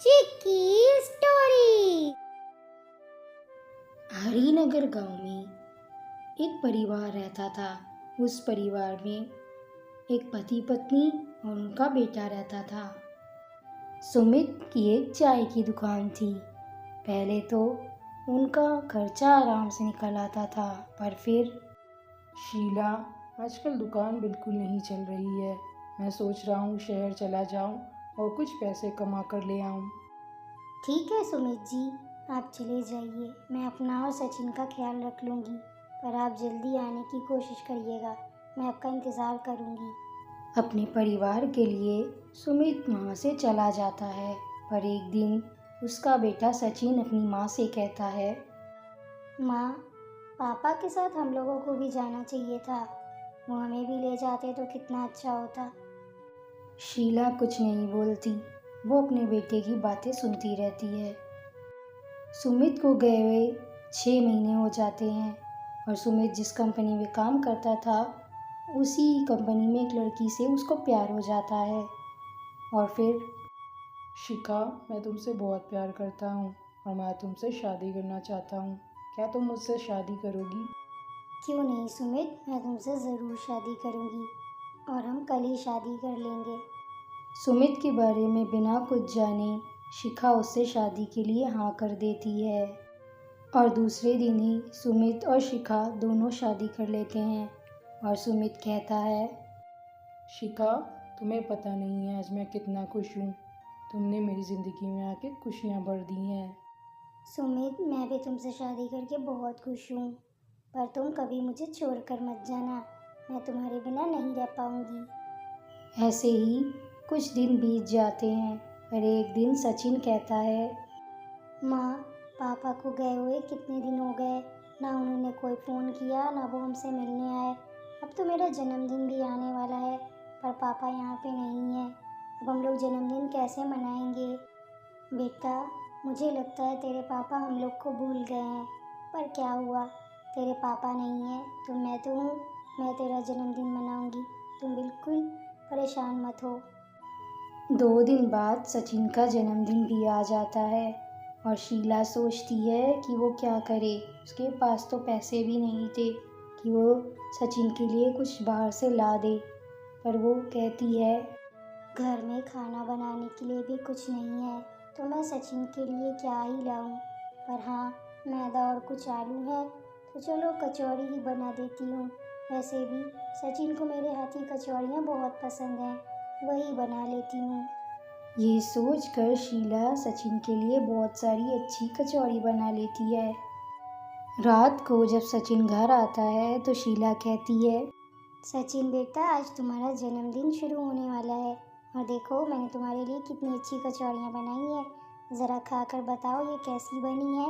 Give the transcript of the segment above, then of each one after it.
चिक्की story. Harinagar गांव में एक परिवार रहता था। उस परिवार में एक पति पत्नी और उनका बेटा रहता था। सुमित की एक चाय की दुकान थी। पहले तो उनका खर्चा आराम से निकल आता था, पर फिर शीला, आजकल दुकान बिल्कुल नहीं चल रही है। मैं सोच रहा हूँ शहर चला जाऊँ और कुछ पैसे कमा कर ले आऊँ। ठीक है सुमित जी, आप चले जाइए। मैं अपना और सचिन का ख्याल रख लूँगी, पर आप जल्दी आने की कोशिश करिएगा। मैं आपका इंतज़ार करूँगी। अपने परिवार के लिए सुमित वहाँ से चला जाता है, पर एक दिन उसका बेटा सचिन अपनी माँ से कहता है, माँ, पापा के साथ हम लोगों को भी जाना चाहिए था। वो हमें भी ले जाते तो कितना अच्छा होता। शीला कुछ नहीं बोलती। वो अपने बेटे की बातें सुनती रहती है। सुमित को गए हुए 6 महीने हो जाते हैं और सुमित जिस कंपनी में काम करता था, उसी कंपनी में एक लड़की से उसको प्यार हो जाता है। और फिर शिखा, मैं तुमसे बहुत प्यार करता हूँ और मैं तुमसे शादी करना चाहता हूँ। क्या तुम मुझसे शादी करोगी? क्यों नहीं सुमित, मैं तुमसे ज़रूर शादी करूँगी और हम कल ही शादी कर लेंगे। सुमित के बारे में बिना कुछ जाने शिखा उससे शादी के लिए हाँ कर देती है और दूसरे दिन ही सुमित और शिखा दोनों शादी कर लेते हैं। और सुमित कहता है, शिखा, तुम्हें पता नहीं है आज मैं कितना खुश हूँ। तुमने मेरी ज़िंदगी में आके खुशियाँ भर दी हैं। सुमित, मैं भी तुमसे शादी करके बहुत खुश हूँ, पर तुम कभी मुझे छोड़कर मत जाना। मैं तुम्हारे बिना नहीं रह पाऊँगी। ऐसे ही कुछ दिन बीत जाते हैं, पर एक दिन सचिन कहता है, माँ, पापा को गए हुए कितने दिन हो गए। ना उन्होंने कोई फ़ोन किया, ना वो हमसे मिलने आए। अब तो मेरा जन्मदिन भी आने वाला है, पर पापा यहाँ पे नहीं हैं। अब हम लोग जन्मदिन कैसे मनाएंगे? बेटा, मुझे लगता है तेरे पापा हम लोग को भूल गए हैं। पर क्या हुआ, तेरे पापा नहीं हैं तो मैं तो हूँ। मैं तेरा जन्मदिन मनाऊंगी, तुम बिल्कुल परेशान मत हो। 2 दिन बाद सचिन का जन्मदिन भी आ जाता है और शीला सोचती है कि वो क्या करे। उसके पास तो पैसे भी नहीं थे कि वो सचिन के लिए कुछ बाहर से ला दे, पर वो कहती है, घर में खाना बनाने के लिए भी कुछ नहीं है तो मैं सचिन के लिए क्या ही लाऊं। पर हाँ, मैदा और कुछ आलू है तो चलो कचौड़ी ही बना देती हूँ। वैसे भी सचिन को मेरे हाथ की कचौड़ियाँ बहुत पसंद हैं, वही बना लेती हूँ। ये सोचकर शीला सचिन के लिए बहुत सारी अच्छी कचौड़ी बना लेती है। रात को जब सचिन घर आता है तो शीला कहती है, सचिन बेटा, आज तुम्हारा जन्मदिन शुरू होने वाला है और देखो मैंने तुम्हारे लिए कितनी अच्छी कचौड़ियाँ बनाई हैं। ज़रा खाकर बताओ ये कैसी बनी है।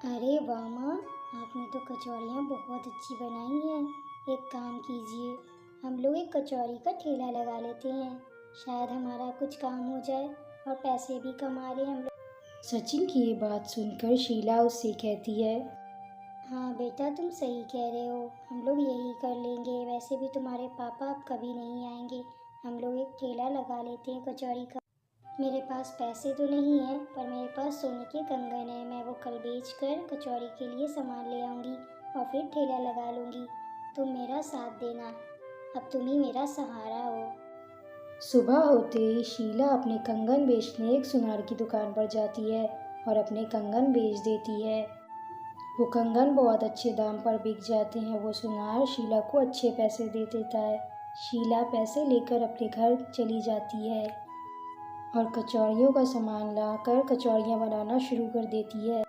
अरे वाह माँ, आपने तो कचौड़ियाँ बहुत अच्छी बनाई हैं। एक काम कीजिए, हम लोग एक कचौड़ी का ठेला लगा लेते हैं। शायद हमारा कुछ काम हो जाए और पैसे भी कमा लें हम लोग। सचिन की ये बात सुनकर शीला उससे कहती है, हाँ बेटा, तुम सही कह रहे हो, हम लोग यही कर लेंगे। वैसे भी तुम्हारे पापा अब कभी नहीं आएंगे। हम लोग एक ठेला लगा लेते हैं कचौड़ी का। मेरे पास पैसे तो नहीं है, पर मेरे पास सोने के कंगन है। मैं वो कल बेचकर कचौड़ी के लिए सामान ले आऊँगी और फिर ठेला लगा लूँगी। तुम मेरा साथ देना, अब तुम ही मेरा सहारा हो। सुबह होते ही शीला अपने कंगन बेचने एक सुनार की दुकान पर जाती है और अपने कंगन बेच देती है। वो कंगन बहुत अच्छे दाम पर बिक जाते हैं। वो सुनार शीला को अच्छे पैसे दे देता है। शीला पैसे लेकर अपने घर चली जाती है और कचौड़ियों का सामान लाकर कचौड़ियाँ बनाना शुरू कर देती है।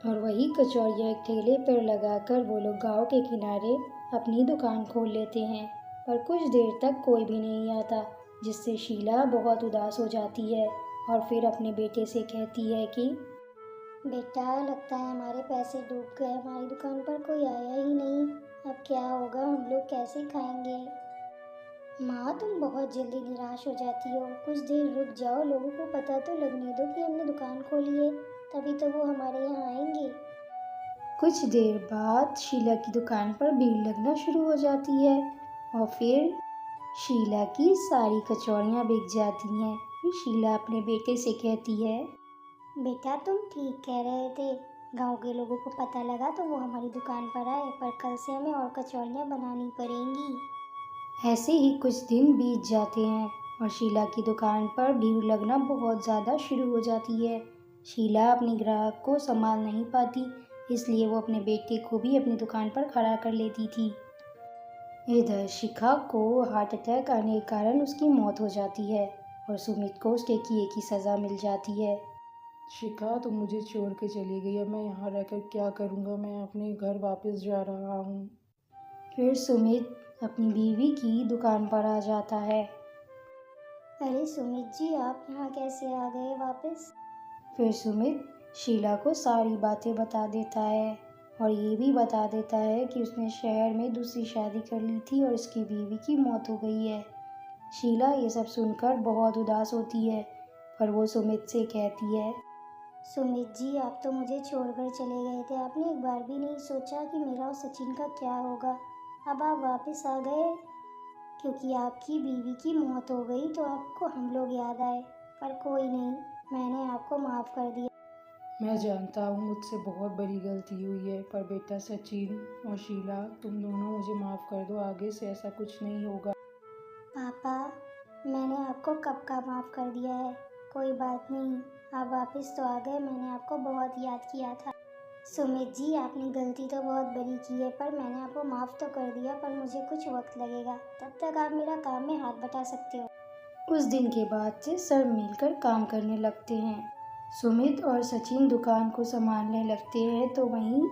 और वही कचौड़ियाँ एक ठेले पर लगाकर वो लोग गाँव के किनारे अपनी दुकान खोल लेते हैं। पर कुछ देर तक कोई भी नहीं आता, जिससे शीला बहुत उदास हो जाती है और फिर अपने बेटे से कहती है कि बेटा, लगता है हमारे पैसे डूब गए। हमारी दुकान पर कोई आया ही नहीं। अब क्या होगा, हम लोग कैसे खाएंगे? माँ, तुम बहुत जल्दी निराश हो जाती हो। कुछ देर रुक जाओ, लोगों को पता तो लगने दो कि हमने दुकान खोली है, तभी तो वो हमारे यहाँ आएंगे। कुछ देर बाद शीला की दुकान पर भीड़ लगना शुरू हो जाती है और फिर शीला की सारी कचौड़ियाँ बिक जाती हैं फिर शीला अपने बेटे से कहती है, बेटा तुम ठीक कह रहे थे, गांव के लोगों को पता लगा तो वो हमारी दुकान पर आए, पर कल से हमें और कचौड़ियाँ बनानी पड़ेंगी। ऐसे ही कुछ दिन बीत जाते हैं और शीला की दुकान पर भीड़ लगना बहुत ज़्यादा शुरू हो जाती है। शीला अपने ग्राहक को संभाल नहीं पाती, इसलिए वो अपने बेटे को भी अपनी दुकान पर खड़ा कर लेती थी। इधर शिखा को हार्ट अटैक आने के कारण उसकी मौत हो जाती है और सुमित को उसके किए की सज़ा मिल जाती है। शिखा तुम मुझे छोड़ के चली गई, अब मैं यहाँ रहकर क्या करूँगा, मैं अपने घर वापस जा रहा हूँ। फिर सुमित अपनी बीवी की दुकान पर आ जाता है। अरे सुमित जी, आप यहाँ कैसे आ गए वापस? फिर सुमित शीला को सारी बातें बता देता है और ये भी बता देता है कि उसने शहर में दूसरी शादी कर ली थी और उसकी बीवी की मौत हो गई है। शीला ये सब सुनकर बहुत उदास होती है, पर वो सुमित से कहती है, सुमित जी, आप तो मुझे छोड़कर चले गए थे, आपने एक बार भी नहीं सोचा कि मेरा और सचिन का क्या होगा। अब आप वापस आ गए क्योंकि आपकी बीवी की मौत हो गई तो आपको हम लोग याद आए, पर कोई नहीं, मैंने आपको माफ़ कर दिया। मैं जानता हूँ मुझसे बहुत बड़ी गलती हुई है, पर बेटा सचिन और शीला तुम दोनों मुझे माफ़ कर दो, आगे से ऐसा कुछ नहीं होगा। पापा, मैंने आपको कब का माफ़ कर दिया है, कोई बात नहीं, आप वापस तो आ गए, मैंने आपको बहुत याद किया था। सुमित जी, आपने गलती तो बहुत बड़ी की है, पर मैंने आपको माफ़ तो कर दिया, पर मुझे कुछ वक्त लगेगा, तब तक आप मेरा काम में हाथ बटा सकते हो। उस दिन के बाद से सब मिलकर काम करने लगते हैं। सुमित और सचिन दुकान को संभालने लगते हैं तो वहीं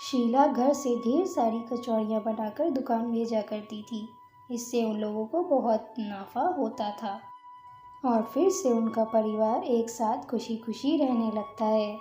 शीला घर से ढेर सारी कचौड़ियाँ बनाकर दुकान भेजा करती थी। इससे उन लोगों को बहुत मुनाफा होता था और फिर से उनका परिवार एक साथ खुशी खुशी रहने लगता है।